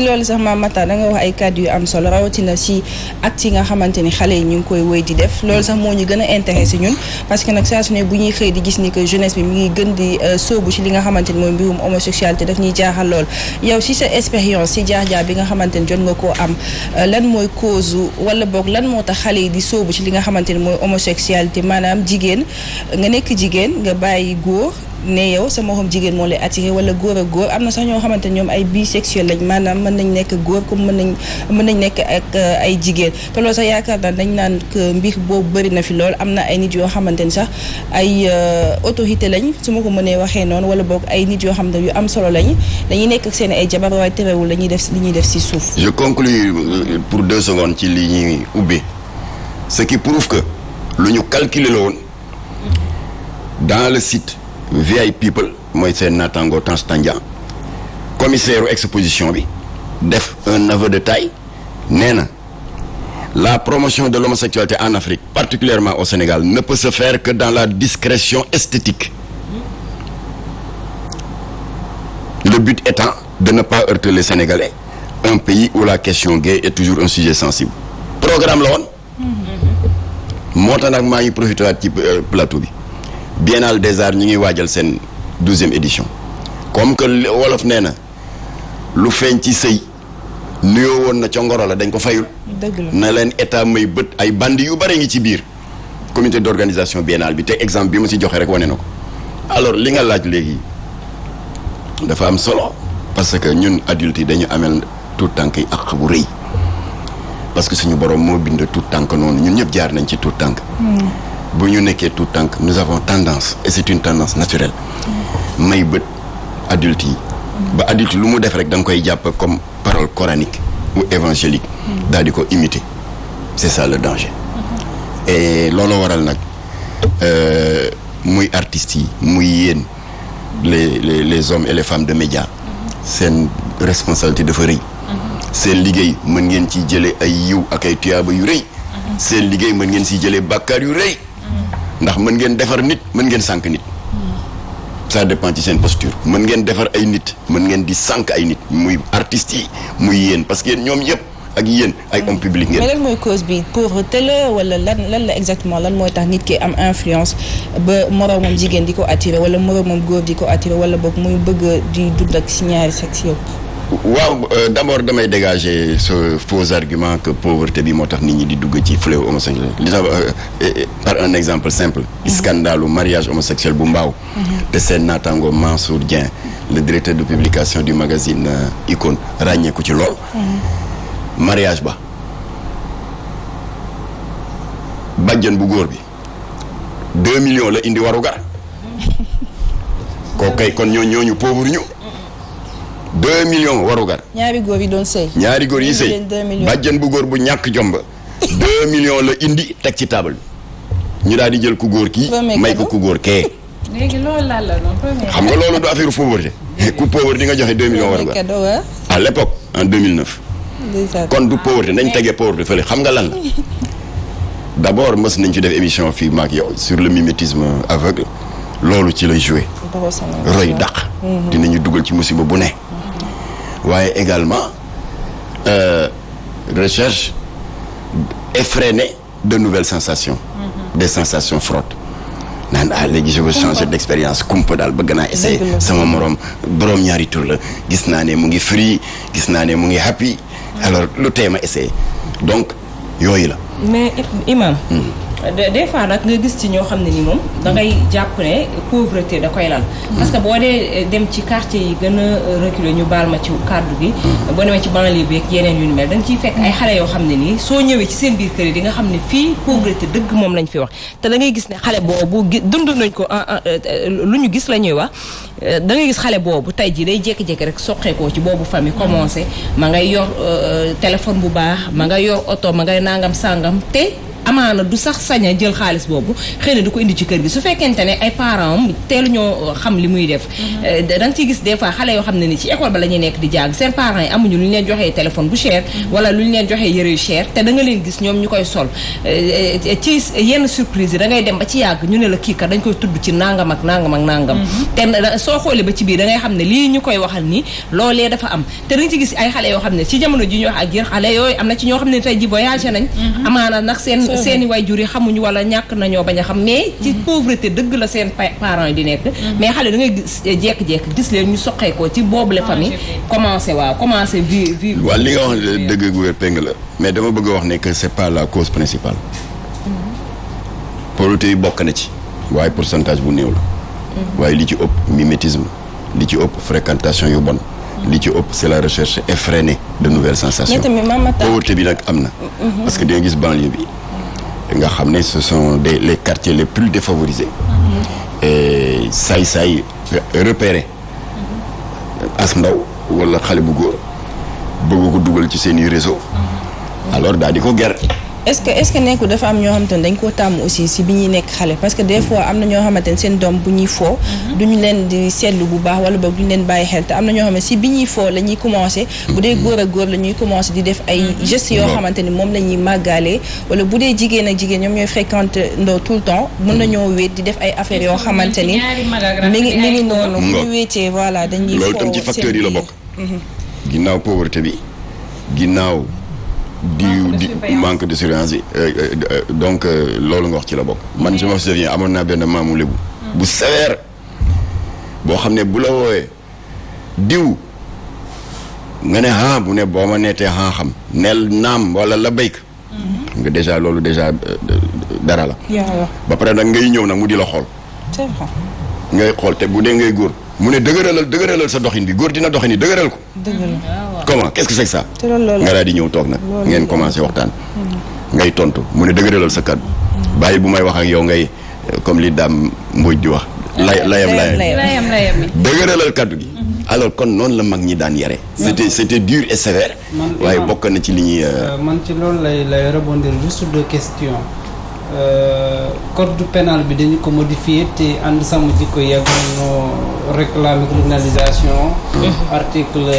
loolu sax Mame Matar da nga wax ay kàddu yu am solo rawatina si acte yi nga xamante ni xale yi ñu ngi koy wéy di def loolu sax moo ñu gën a intéressé ñun parce que nag saa su ne bu ñuy xëy di gis ni que jeunesse bi mi ngi gën di sóobu ci li nga xamante ni mooy mbirum homosexualité daf ñuy jaaxal lool yow si sa expérience si jaar-jaar bi nga xamante ni jot nga koo am lan mooy cause wala boog lan moo tax xale yi di sóobu ci li nga xamante ni mooy homosexualité maanaam jigéen nga nekk jigéen nga bàyyi góor ne yow sa morom jigéen moo lay attiré wala góor ak góor am na sax ñoo xamante ñoom ay bisexuel lañ maanaam mën nañ nekk góor comme mën nañ nekk ak ay jigéen te loolu sax yaakaar naa dañ naan que mbir boobu bëri na fi lool am na ay nit yoo xamante ni sax ay autorité lañ su ma ko mënee waxee noonu wala boog ay nit yoo xam ne yu am solo lañ dañuy nekk ak seen ay jabar waaye terewul la ñuy def li ñuy def ci suuf. Je conclus pour 2 secondes ci li ñuy ubbi ce qui prouve que lu ñu calculer la woon dans le site. VI People mooy seen naataango Tange Tandian commissaire exposition bi def un aveu de taille nee na la promotion de l'homosexualité en Afrique particulièrement au Sénégal ne peut se faire que dans la discrétion esthétique le but étant de ne pas heurter les Sénégalais un pays où la question gay est toujours un sujet sensible programme la woon moo tax nag maa ngi profité waat ci plateau bi Biennale des Arts ñi ngi waajal seen 12e édition comme que wolof nee na lu feeñ ci sëy nuyoo woon na ca ngoro la dañ ko fayul na leen état may bët ay bandi yu bare ngi ci biir comité d'organisation biennale bi te exemple bi ma ci joxe rek wane na ko alors li nga laaj léegi dafa am solo parce que ñun adultes yi dañu amel tout tànk yi ak bu rëy parce que suñu borom moo bind tout tànk noonu ñun ñëpp jaar nañ ci tout tànk bu ñu nekkee tout tànk nous avons tendance et c'est une tendance naturelle may bët adulte yi ba adulte lu mu def rek da nga koy jàpp comme parole coranique ou évangélique daal di ko imiter c'est ça le danger et looloo waral nag muy artistes yi muy yéen les hommes et les femmes de médias seen responsabilité dafa rëy seen liggéey mën ngeen ci jëlee ay yiw ak ay tuyaaba yu rëy seen liggéey mën ngeen ci jëlee bàkkaar yu rëy ndax mën ngeen defar nit mën ngeen sànq nit ça dépend ci seen posture mën ngeen defar ay nit mën ngeen di sànq ay nit muy artistes yi muy yéen parce que yéen ñoom yëpp ak yéen ay homme public ngeen. mais lan mooy cause bi pauvreté la wala lan la exactement lan mooy tax nit ki am influence ba moroomam jigéen di ko attiré wala moroomam góor di ko attiré wala boog muy bëgg di dund ak si ñaari sexe yëpp. waaw d'abord damay dégager ce faux argument que pauvreté bi moo tax nit ñi di dugg ci fléau homosexuel li tax par un exemple simple scandale mariage homosexuel bu mbaaw te seen naataango Mansour Dieng le directeur de publication du magazine Icône ràññeeku ci lool mariage ba bàjjen bu góor bi 2 millions la indi waru gar koo kay kon ñooñu pauvre ñu 2 millions warugar. ñaari góor yi doon sëy. ñaari góor yi sëy bàjjen bu góor bu ñàkk jomba 2 millions la indi teg ci table bi ñu daal di jël ku góor kii may ko ku góor kee. léegi loolu laal la noonu xam nga loolu du affaire pauvreté ku pauvre di nga joxe 2 millions warugar à l'époque en 2009. kon du pauvreté nañ tegee pauvreté fële xam nga lan la d'abord mës nañ ci def émission fii maak yow sur le mimétisme aveugle loolu ci lay joué. roy dàq. dinañu dugal ci musiba bu ne. waaye également recherche effrénée de nouvelles sensations des sensations fraudes naan léegi je veux changer d'expérience kumpa daal bëgg naa essayer sama morom boroom ñaari tur la gis naa ne mu ngi free gis naa ne mu ngi happy alors lu tee ma essayer donc yooyu la mais imam des fois nag nga gis ci ñoo xam ne ni moom da ngay jàpp ne pauvreté da koy lal parce que boo dee dem ci quartier yi gën a reculé ñu baal ma ci kàddu gi boo demee ci banlieue bi ak yeneen yu ni mel da nga ciy fekk ay xale yoo xam ne nii soo ñëwee ci seen biir kër yi di nga xam ne fii pauvreté dëgg moom lañ fi wax te da ngay gis ne xale boobu dund nañ ko lu ñu gis la ñuy wax da ngay gis xale boobu tey ji day jékki-jékki rek soqeekoo ci boobu famille commencé ma ngay yor téléphone bu baax ma ngay yor oto ma ngay nangam sàngam te amaana du sax sañ a jël xaalis boobu xëy na du ko indi ci kër gi su fekkente ne ay parents am teelu ñoo xam li muy def da nga ciy gis des fois xale yoo xam ne ni ci école ba la ñuy nekk di jàng seen parents yi amuñu lu ñu leen joxee téléphone bu cher wala lu ñu leen joxee yëre yu cher te da nga leen gis ñoom ñu koy sol ci yenn surprise yi da ngay dem ba ci yàgg ñu ne la kii kat dañ koy tudd ci nangam ak nangam ak nangam te soo xoolee ba ci biir da ngay xam ne lii ñu koy waxal ni loolee dafa am te da nga ci gis ay xale yoo xam ne ci jamono ji ñu wax ak yéen xale yooyu am na ci ñoo xam ne tey ji voyagé nañ amaana nag seeni waajur yi xamuñu wala ñàkk nañoo bañ a xam mais ci pauvreté dëgg la seen parents yi di nekk mais xale da ngay gis jekk-jekk gis leen ñu soqee ko ci boobule famille commencé vie waaw li nga wax dëgg gu wér péng la mais dama bëgg a wax ne que c'est pas la cause principale pauvreté yi bokk na ci waaye pourcentage bu néew la waaye li ci ëpp mimétisme li ci ëpp fréquentation yu bon li ci ëpp c'est la recherche effrénée de nouvelles sensations pauvreté bi nag am na parce que di nga gis banlieue bi nga xam ne ce sont les quartiers les plus défavorisés et saay repéré as ndaw wala xale bu góor bëgg ko dugal ci seeni réseau alors daal di ko ger est-ce que nekku dafa am ñoo xamante ne dañ koo tàmm aussi si bi ñuy nekk xale parce que des fois am na ñoo xamante ne seen doom bu ñuy foo duñu leen di seetlu bu baax wala boog duñu leen bàyyi xel te am na ñoo xam ne si bi ñuy foo la ñuy commencé bu dee góor ak góor la ñuy commencé di def ay gestes yoo xamante ni moom la ñuy màggaalee wala bu dee jigéen ak jigéen ñoom ñooy fréquente ndoo tout le temps mën nañoo wéet di def ay affaires yoo xamante ni mi ngi noonu bu ñu wéetee voilà dañuy loolu tam ci facteurs yi la bokk ginnaaw pauvreté bi ginnaaw di manque de surveillance yi donc loolu nga wax ci la bokk man je me souviens amoon naa benn maamu lébu bu sévère boo xam ne bu la wooyee diw nga ne bu ne boo ma neetee xam neel naam wala la béyk nga déjà loolu déjà dara la ba pare nag ngay ñëw nag mu di la xool ngay xool te bu dee ngay góor mu ne dëgëralal sa doxin bi góor dina doxin ni dëgëral ko comment qu'est-ce que c'est que ça nga daal di ñëw toog nag ngeen commencé waxtaan ngay tontu mu ne dëgëralal sa kaddu bàyyi bu may wax ak yow ngay comme li daam Mbodj di wax layam dëgëralal kaddu gi alors kon noonu la mag ñi daan yare c'était dur et sévère waaye bokk na ci li ñuy man ci loolu lay rebondir juste deux questions code pénal bi dañu ko modifié te ànd sàmm jikko yàgg nañoo réclamer criminalisation article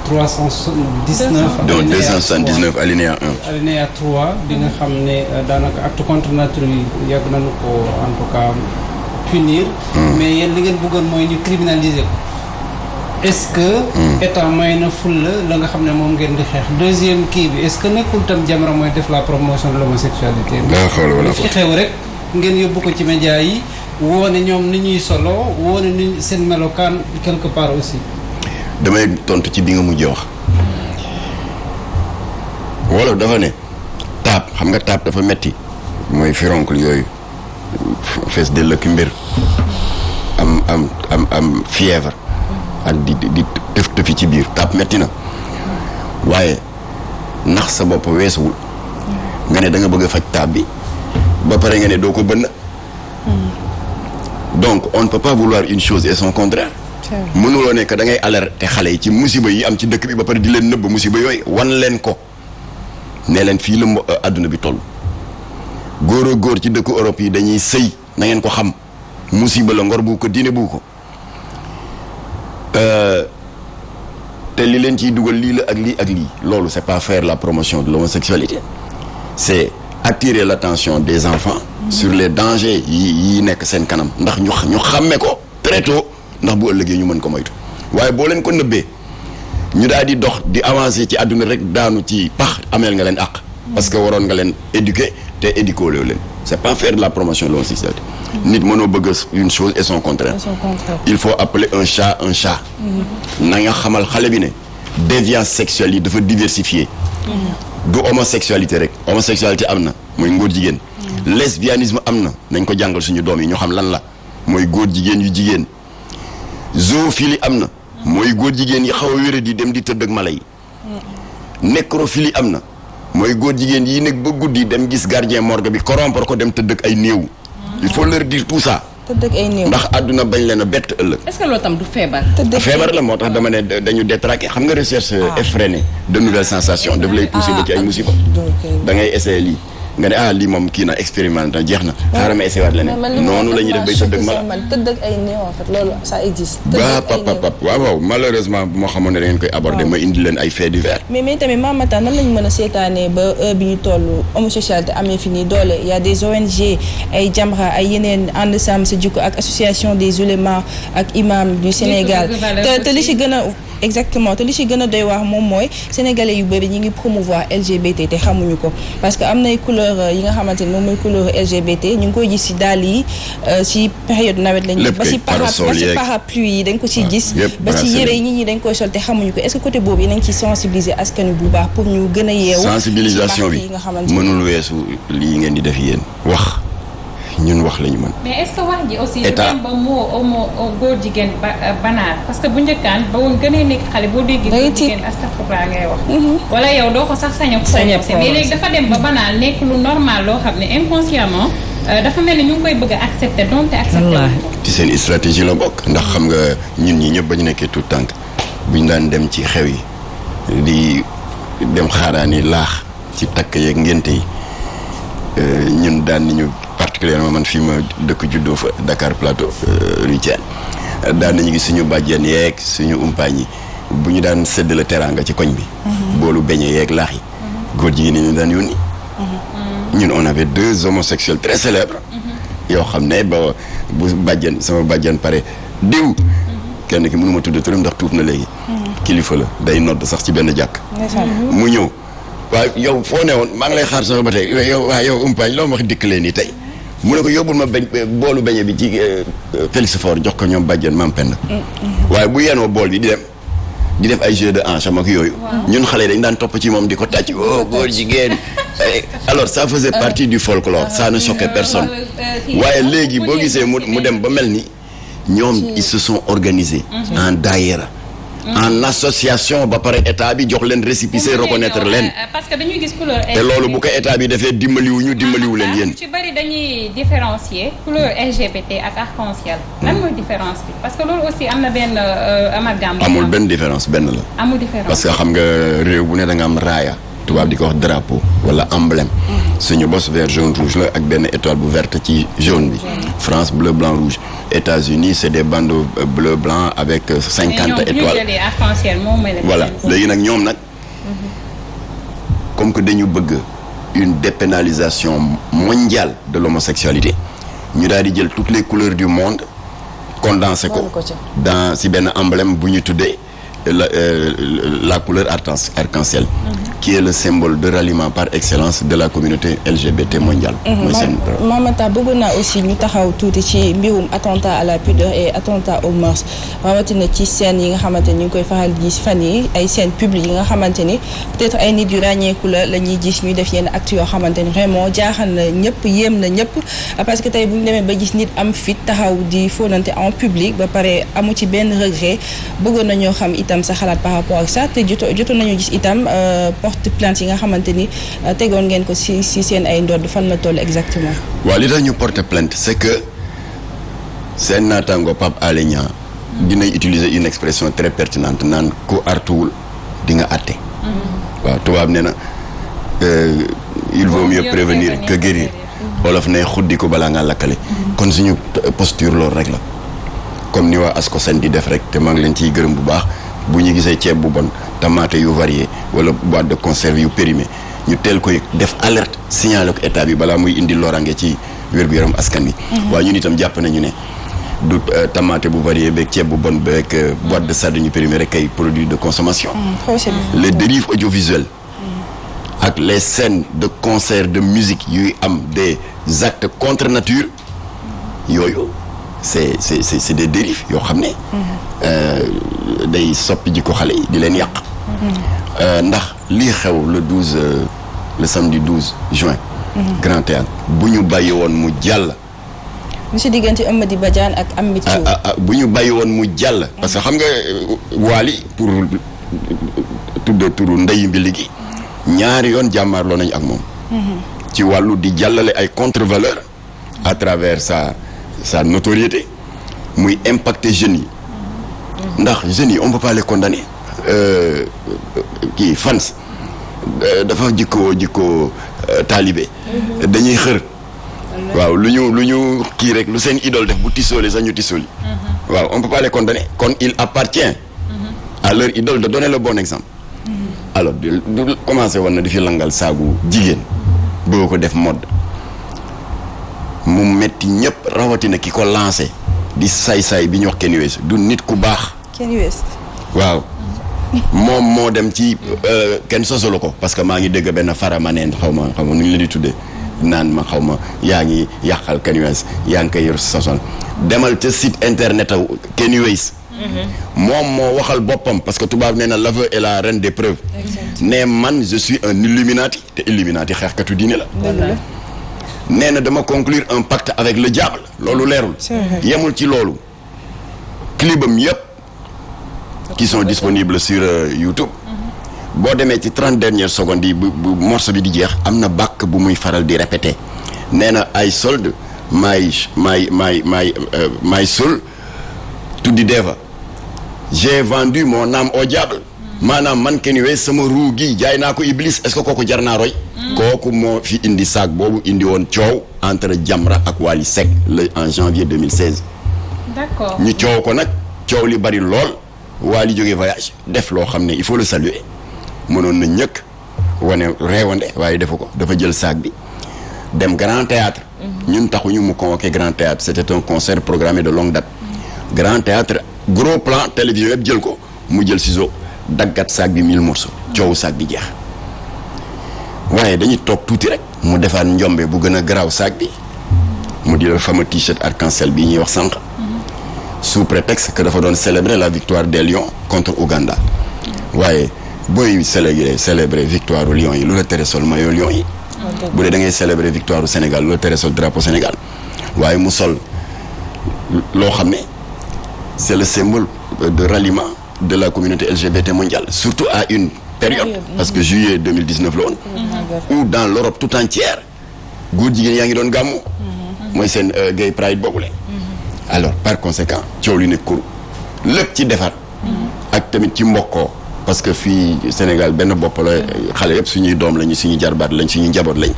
379 donc 279 alinéa 1 alinéa 3 bi nga xam ne daanaka acte contre nature yi yàgg nañu ko en tout cas punir mais yéen li ngeen bëggoon mooy ñu criminaliser ko est-ce que état may na ful la nga xam ne moom ngeen di xeex deuxième kii bi est-ce que nekkul tam Jamra mooy def la promotion de l'homosexualité fi xew rek ngeen yóbbu ko ci média yi woone ñoom ni ñuy solo woone ni seen melokaan quelque part aussi damay tontu ci bi nga mujjee wax wolof dafa ne taab xam nga taab dafa metti mooy fironcle yooyu fees de lëkk mbir am fièvre ak di tëfi ci biir taab metti na waaye nax sa bopp weesuwul nga ne da nga bëgg a faj taab bi ba pare nga ne doo ko bënn donc on ne peut pas vouloir une chose et son contraire mënuloo nekk da ngay alerter xale yi ci musiba yi am ci dëkk bi ba pare di leen nëbb musiba yooyu wan leen ko ne leen fii la àdduna bi toll góor a góor ci dëkku Europe yi dañuy sëy na ngeen ko xam musiba la ngor bu ko diine bu ko te li leen ciy dugal lii la ak lii ak lii loolu c'est pas faire la promotion de l'homosexualité c'est attirer l'attention des enfants sur les dangers yi nekk seen kanam ndax ñu xàmme ko très tôt ndax bu ëllëgee ñu mën ko moytu waaye boo leen ko nëbbee ñu daal di dox di avancer ci àdduna rek daanu ci pax ameel nga leen àq parce que waroon nga leen éduquer te éduquer leen c'est pas faire de la promotion de l'homosexualité nit mënoo bëgg une chose et son contraire il faut appeler un chat na nga xamal xale bi ne déviance sexuelle yi dafa diversifier du homosexualité rek homosexualité am na mooy ngóor jigéen lesbianisme am na nañ ko jàngal suñu doom yi ñu xam lan la mooy góor jigéen yu jigéen zoophilie am na mooy góor jigéen yi xaw a wéré di dem di tëdd ak mala yi nécrophilie am na mooy góor jigéen yi nekk ba guddi dem gis gardien morgue bi corrompre ko dem tëdd ak ay néew il faut leur dire tout ça tëdd ak ay néew ndax àdduna bañ leen a bett ëllëg. est-ce que loolu tam du feebar. feebar la moo tax dama ne dañu détraqué xam nga recherche effrénée de nouvelles sensations daf lay pousser ba ci ay musiba da ngay essayer lii nga ne lii moom kii na expérimenté na jeex na xaaral ma essayé waat leneen noonu la ñuy def bay tëdd ak man tëdd ak ay néew en fait loolu ça existe waaw malheureusement bu ma xamoon ne da ngeen koy aborder ma indi leen ay faits divers mais tamit Mamata nan lañu mën a seetaanee ba bi ñu toll homosexualité amee fi nii doole y a des ONG ay Jamra ay yeneen ànd sàmm sa jikko ak association des oulémas ak imam du Sénégal te li ci gën a exactement te li ci gën a doy wax moom mooy sénégalais yu bëri ñi ngi promouvoir LGBT te xamuñu ko parce que am nay couleur yi nga xamante ni moom mooy couleur LGBT ñu ngi koy gis ci dàll yi ci période nawet lañu ba ci parapluie yi dañ ko ciy gis ba ci yére yi nit ñi dañ koy sol te xamuñu ko est-ce que côté boobu yéen a ngi ci sensibiliser askan bu baax pour ñu gën a yeewu sensibilisation bi mënul weesu lii ngeen di def yéen wax ñun wax lañu mën. mais est-ce que wax ji aussi dem ba moo góor jigéen banaar parce que bu njëkkaan ba woon gënee nekk xale boo déggee góor jigéen astafurlah ngay wax wala yow doo ko sax sañ a mais léegi dafa dem ba banaar nekk lu normal loo xam ne inconsciemment dafa mel ni ñu ngi koy bëgg a accepter donte accepter ci seen stratégie la bokk ndax xam nga ñun ñi ñëpp ba ñu nekkee tout tànk buñ daan dem ci xew yi di dem xaaraani laax ci takk yeeg ngénte yi ñun daan nañu particulièrement man fii ma dëkk juddoo fa Dakar Plateau rue Thiène daan nañu gis suñu bàjjen yeeg suñu umpaañ yi bu ñu daan séddale teraanga ci koñ bi boolu beñe yeeg laax yi góor jigéen ñi ñu daan yónni ñun on avait 2 homosexuels très célèbres yoo xam ne ba bu bàjjen sama bàjjen pare diw kenn ki mënuma tudd turam ndax tuub na léegi kilifa la day nodd sax ci benn jàkk mu ñëw waaw yow foo ne woon maa ngi lay xaar sax ba tey yow umpaañ loo ma wax dikk leen nii tey mu ne ko yóbbul ma boolu beñe bi ci Félix Faure jox ko ñoom bàjjen maam penn waaye bu yenoo bool bi di def ay jeu de hanche ak yooyu ñun xale dañ daan topp ci moom di ko tàcc góor jigéen alors ça faisait partie du folklore ça ne choquait personne waaye léegi boo gisee mu dem ba mel ni ñoom ils se sont organisés en daayira en association ba pare état bi jox leen récépissé reconnaître leen parce que dañuy gis couleur te loolu bu ko état bi defee dimbaliwu leen yéen ci bari dañuy différencier couleur LGBT ak arc-en-ciel lan mooy différence bi parce que loolu aussi am na benn amalgame amul benn différence benn la amul différence parce que xam nga réew bu ne da nga am raaya tubaab di ko wax drapeau wala emblème suñu bos vert jaune rouge la ak benn étoile bu verte ci jaune bi France bleu blanc rouge États-Unis c'est des bandeaux bleu blanc avec 50 étoiles voilà léegi nag ñoom nag comme que dañu bëgg une dépénalisation mondiale de l'homosexualité ñu daal di jël toutes les couleurs du monde condensé ko dans si benn emblème bu ñu tuddee la couleur arc-en-ciel qui est le symbole de ralliement par excellence de la communauté LGBT mondiale. Mamata bëggoon naa aussi ñu taxaw tuuti ci mbirum attentat à la pudeur et attentat aux mœurs rawatina ci scène yi nga xamante ni ñu ngi koy faral di gis fan yi ay scènes publiques yi nga xamante ni peut-être ay nit yu ràññeeku la ñuy gis ñuy def yenn actes yoo xamante ni vraiment jaaxal na ñëpp yéem na ñëpp parce que tey bu ñu demee ba gis nit am fit taxaw di fóonante en public ba pare amu ci benn regret bëggoon na ñoo xam itam sa xalaat par rapport ak ça te jotoon nañu gis itam porte plainte yi nga xamante ni tegoon ngeen ko si seen ay ndodd fan la toll exactement. waaw li tax ñu porte plainte c'est que seen naataango Pape Alé Niang dinañ utiliser une expression très pertinente naan ku artuwul di nga àtte. waaw tubaab nee na il vaut mieux prévenir que guérir. wolof ne xuddi ko balaa ngaa lakkale. kon suñu posture loolu rek la comme ni waa ASCOSEN di def rek te maa ngi leen ciy gërëm bu baax. bu ñu gisee ceeb bu bon tomate yu varié wala boîte de conserve yu périmé ñu teel koy def alerte signaler ko état bi balaa muy indi lorange ci wér-gu-yaram askan wi. waaye ñun itam jàpp nañu ne du tomate bu varié beeg ceeb bu bon beeg boîte de sardine yu périmé rek ay produits de consommation. les dérives audiovisuelles ak les scènes de concert de musique yuy am des actes contre nature yooyu c'est des dérives yoo xam ne. day soppi ji ko xale yi di leen yàq. ndax lii xew le samedi 12 juin. Grand Théâtre bu ñu bàyyi woon mu jàll. monsieur diggante Amady Badiane ak Amity Thiou. bu ñu bàyyi woon mu jàll. parce que xam nga Wally pour tudd turu ndeyu mbili gi ñaari yoon jàmmaarloo nañu ak moom. ci wàllu di jàllale ay contre-valeurs à travers sa notoriété muy impacter jeunes yi. ndax jeunes yi on peut pas les condamner kii fans dafa jikko taalibe dañuy xër waaw lu ñu kii rek lu seen idole def bu tissooli sax ñu tissooli waaw on peut pas les condamner kon il appartient à leur idole de donner le bon exemple alors du commencé woon na di fi langal saagu jigéen boo ko def mode mu metti ñëpp rawatina ki ko lancé di saay-saay bi ñu wax Kanye West du nit ku baax Kanye West waaw moom moo dem ci kenn sosolu ko parce que maa ngi dégg benn faramaneen xaw ma nu ñu la di tuddee naan ma xaw ma yaa ngi yàqal Kanye West yaa ngi koy yor sosol demal ca site internet aw Kanye West moom moo waxal boppam parce que tubaab nee na l'aveu est la reine des preuves ne man je suis un illuminati te illuminati xeexkatu diine la nee na dama conclure un pacte avec le diable loolu leerul yemul ci loolu clipam yëpp qui sont disponibles sur YouTube boo demee ci 30 dernières secondes yi bu morceau bi di jeex am na bàkk bu muy faral di répéter nee na I sold my soul to the devil j'ai vendu mon âme au diable maanaam man Kanye West sama ruu gi jaay naa ko Iblis est-ce que kooku jar naa roy kooku moo fi indi saag boobu indi woon coow entre Jamra ak Wally Seck en janvier 2016 d'accord ñu coow ko nag coow li bari lool Wally jógee voyage def loo xam ne il faut le saluer mënoon na ñëkk wane reewande waaye defu ko dafa jël saag bi dem Grand Théâtre ñun taxuñu mu convoqué Grand Théâtre c'était un concert programmé de longue date Grand Théâtre gros plan télévision yëpp jël ko mu jël ciseau daggat saag bi 1000 morceaux coowu saag bi jeex waaye dañuy toog tuuti rek mu defaat njombe bu gën a garaaw saag bi mu di le fameux t-shirt arc-en-ciel bii ñuy wax sànq sous prétexte que dafa doon célébrer la victoire des Lions contre Ouganda waaye booy célébrer victoire u Lions yi lu la tere sol maillot Lions yi bu dee da ngay célébrer victoire u Sénégal lu la tere sol drapeau Sénégal waaye mu sol loo xam ne c'est le symbole de ralliement de la communauté LGBT mondiale surtout à une période parce que juillet 2019 la woon où dans l'Europe tout entière góor jigéen yaa ngi doon gàmmu mooy seen gay pride boobule alors par conséquent coow li ne kur lépp ci defar ak tamit ci mbokkoo parce que fii Sénégal benn bopp la xale yëpp suñuy doom lañu suñuy jarbaat lañ suñuy njaboot lañ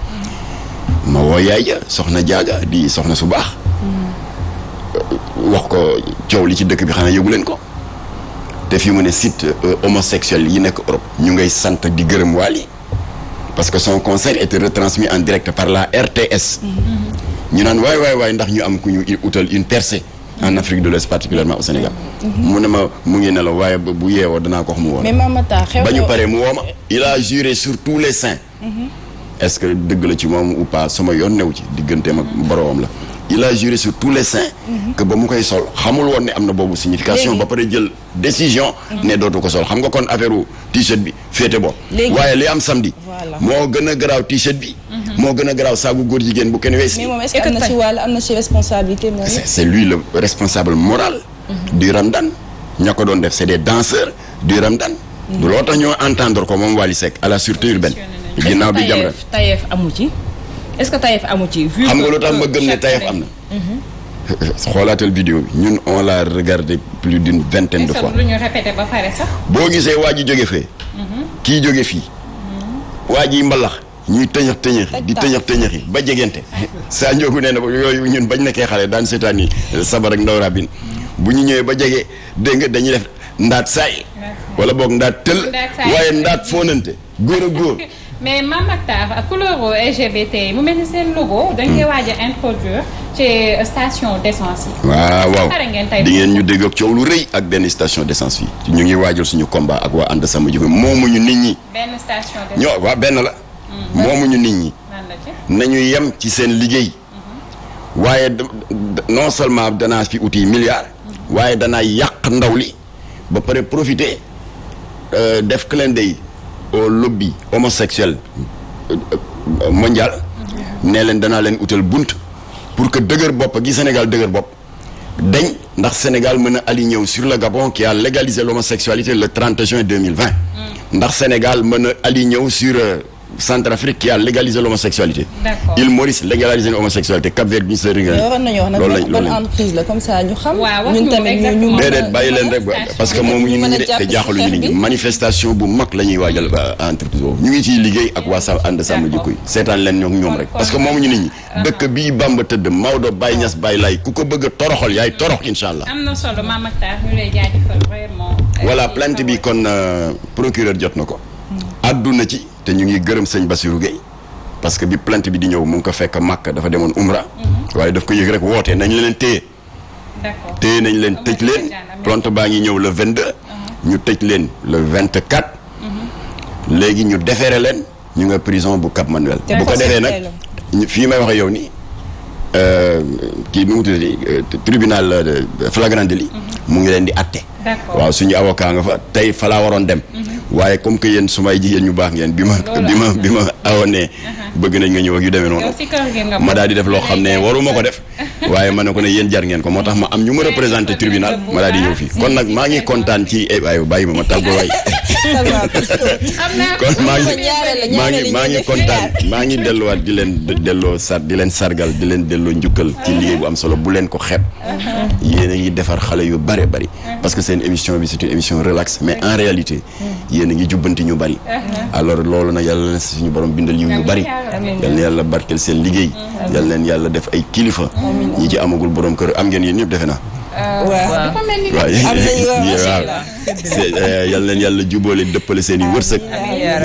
ma woo yaay ja soxna jaaga di soxna su baax wax ko coow li ci dëkk bi xanaa yëgu leen ko te fi mu ne site homosexuel yi nekk Europe ñu ngay sant di gërëm Wally parce que son concert était retransmis en direct par la RTS ñu naan waay ndax ñu am ku ñu utal une percée en Afrique de l'Ouest particulièrement au Sénégal mu ne ma mu ngi ne la waaye bu yeewoo danaa ko wax mu woo mais Mamata xew ba ñu paree mu woo ma il a juré sur tous les saints est-ce que dëgg la ci moom ou pas sama yoon new ci digganteem ak boroomam la il a juré sur tous les saints que ba mu koy sol xamul woon ne am na boobu signification ba pare jël décision ne dootu ko sol xam nga kon affaire u t-shirt bi féete bo waaye li am samedi moo gën a garaaw t-shirt bi moo gën a garaaw saagu góor jigéen bu Kanye West mais moom est-ce que am na ci wàll am na ci responsabilité moom c'est lui le responsable moral du Ramadan ña ko doon def c'est des danseurs du Ramadan du loo tax ñoo entendre ko moom Wally Seck à la sûreté urbaine ginnaaw bi Jamra Taïef amu ci est-ce que Taïef amu ci xam nga lu tax ma gëm ne Taïef am na xoolaatal vidéo bi ñun on l'a regardé plus d'une vingtaine de fois lu ñu répété ba pare sax boo gisee waa ji jóge fee kii jóge fii waa ji mbalax ñuy tëñëx di tëñëx yi ba jegente saa njoogu nee na yooyu ñun bañ nekkee xale daan seetaan yi sabar ak ndaw rabin bu ñu ñëwee ba jege dégg nga dañuy def ndaat saay wala boog ndaat tël waaye ndaat foonante góor ak góor mais Mame Mactar couleur LGBT mu mel ni seen logo dañ koy waaj a introduire ci station d'essence yi. waaw di ngeen ñu dégg ak coow lu rëy ak benn station d'essence yi ñu ngi waajal suñu combat ak waa ànd sama jëfe moomuñu nit ñi. benn station d'essence ñoo waa benn la. moomuñu nit ñi. nañu yem ci seen liggéey. waaye non seulement danaa fi uti milliards. waaye danaa yàq ndaw li ba pare profiter def clin d'œil au lobby homosexuel mondial nee leen danaa leen utal bunt pour que dëgër bopp gi Sénégal dëgër bopp dañ ndax Sénégal mën a aligné wu sur le Gabon qui a légalisé l'homosexualité le 30 juin 2020 ndax Sénégal mën a aligné wu sur Centrafrique qui a légalisé l'homosexualité. D'accord. Île Maurice légalisé l'homosexualité. Cap-Vert bi ñu sori nga. waroon nañu wax nag ban entreprise la comme ça ñu xam. ñun tamit ñu déedéet bàyyi leen rek parce que moom ñu ngi te jaaxaluñu nit ñi manifestation bu mag la ñuy waajal entreprise boobu ñu ngi ciy liggéey ak waa sa ànd sàmm jikko yi seetaan leen ñoom rek parce que moomu ñu nit ñi dëkk bii Bamba tëdd Maodo Baye Niass Baye Laye ku ko bëgg a toroxal yaay torox incha allah. am na solo Mame Mactar ñu lay jaajëfal vraiment. voilà plainte bi kon procureur jot na ko. àdduna ci te ñu ngi gërëm sëñ Bassirou Gueye parce que bi plainte bi di ñëw mu ngi ko fekk Makka dafa demoon Umra. waaye daf ko yëg rek woote nañ leen téye. d'accord téye nañ leen tëj leen plainte baa ngi ñëw le 22. ñu tëj leen le 24. léegi ñu defeere leen ñu nga prison bu Cap Manuel. bu ko defee nag fii may waxe yow nii kii nu mu tuddati tribunal flagrant délit mu ngi leen di atte. waaw suñu avocat nga fa tey fa laa waroon dem. waaye comme que yéen su may jigéen ñu baax ngeen bi ma awoonee bëgg nañ nga ñëw ak yu demee noonu ma daal di def loo xam ne waruma ko def waaye ma ne ko ne yéen jar ngeen ko moo tax ma am ñu ma représenté tribunal ma daal di ñëw fii kon nag maa ngi kontaan ci waaye bàyyi ma tàggoo waay kon maa ngi kontaan maa ngi delluwaat di leen sargal di leen delloo njukkal ci liggéey bu am solo bu leen ko xeeb yéen a ngi defar xale yu bare bari parce que seen émission bi c'est une émission relax mais en réalité yéen a ngi jubbanti ñu bari alors loolu nag yàlla na suñu borom bindal yiw yu bari yal na yàlla barkeel seen liggéey yal leen yàlla def ay kilifa ñi ci amagul borom kër am ngeen yéen ñëpp defe naa waaw yal leen yàlla jubóole dëppale seen i wërsëg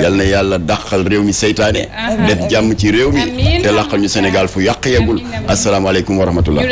yal na yàlla dàqal réew mi seytaane def jàmm ci réew mi te làqal ñu Sénégal fu yàq yeggul asalaamaaleykum wa rahmatullah